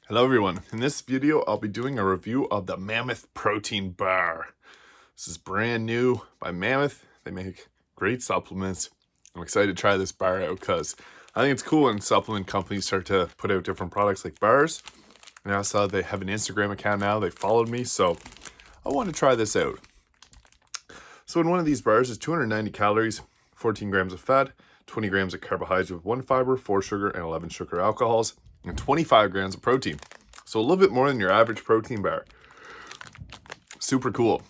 Hello everyone, in this video I'll be doing a review of the Mammoth Protein Bar. This is brand new by Mammoth. They make great supplements. I'm excited to try this bar out because I think it's cool when supplement companies start to put out different products like bars. And I saw they have an Instagram account now, they followed me, so I want to try this out. So in one of these bars is 290 calories, 14 grams of fat, 20 grams of carbohydrates with 1 fiber, 4 sugar, and 11 sugar alcohols, and 25 grams of protein. So a little bit more than your average protein bar. Super cool.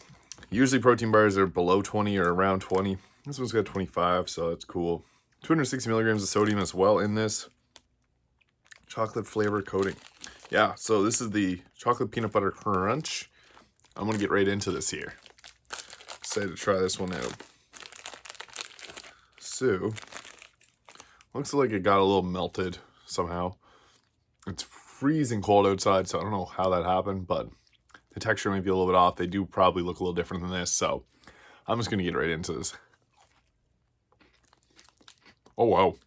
Usually protein bars are below 20 or around 20. This one's got 25, so that's cool. 260 milligrams of sodium as well in this. Chocolate flavor coating. Yeah, so this is the chocolate peanut butter crunch. I'm gonna get right into this here. Excited to try this one out. So, looks like it got a little melted somehow. It's freezing cold outside, so I don't know how that happened, but the texture might be a little bit off. They do probably look a little different than this, so I'm just gonna get right into this. Oh wow.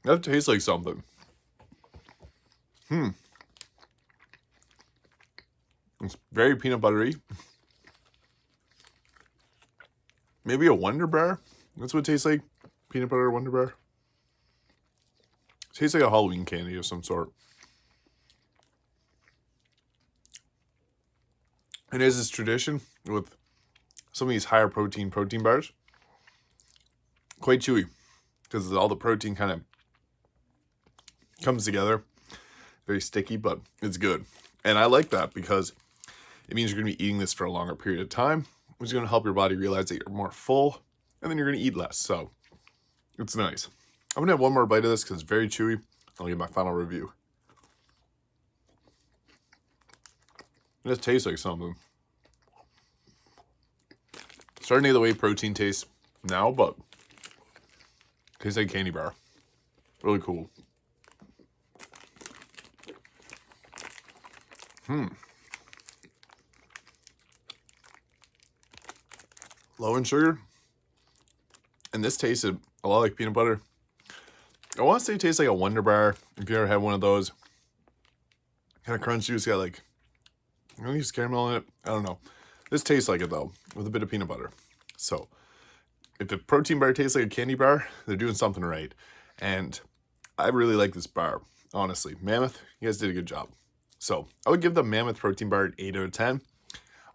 That tastes like something. It's very peanut buttery. Maybe a Wonder Bar. That's what it tastes like. Peanut butter Wonder Bar. Tastes like a Halloween candy of some sort. It is this tradition with some of these higher protein bars. Quite chewy because all the protein kind of comes together. Very sticky, but it's good. And I like that because it means you're going to be eating this for a longer period of time, which is going to help your body realize that you're more full, and then you're going to eat less. So it's nice. I'm going to have one more bite of this because it's very chewy. I'll give my final review. It just tastes like something. Starting to get the way protein tastes now, but tastes like a candy bar. Really cool. Low in sugar. And this tasted a lot like peanut butter. I want to say it tastes like a Wonder Bar. If you ever had one of those. Kind of crunchy. It's got like, I think it's caramel in it. I don't know. This tastes like it though, with a bit of peanut butter. So, if a protein bar tastes like a candy bar, they're doing something right. And I really like this bar, honestly. Mammoth, you guys did a good job. So, I would give the Mammoth Protein Bar an 8 out of 10.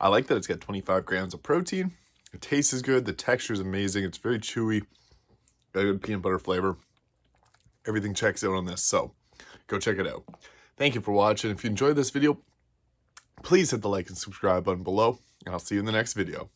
I like that it's got 25 grams of protein. The taste is good. The texture is amazing. It's very chewy. Got a good peanut butter flavor. Everything checks out on this, so go check it out. Thank you for watching. If you enjoyed this video, please hit the like and subscribe button below, and I'll see you in the next video.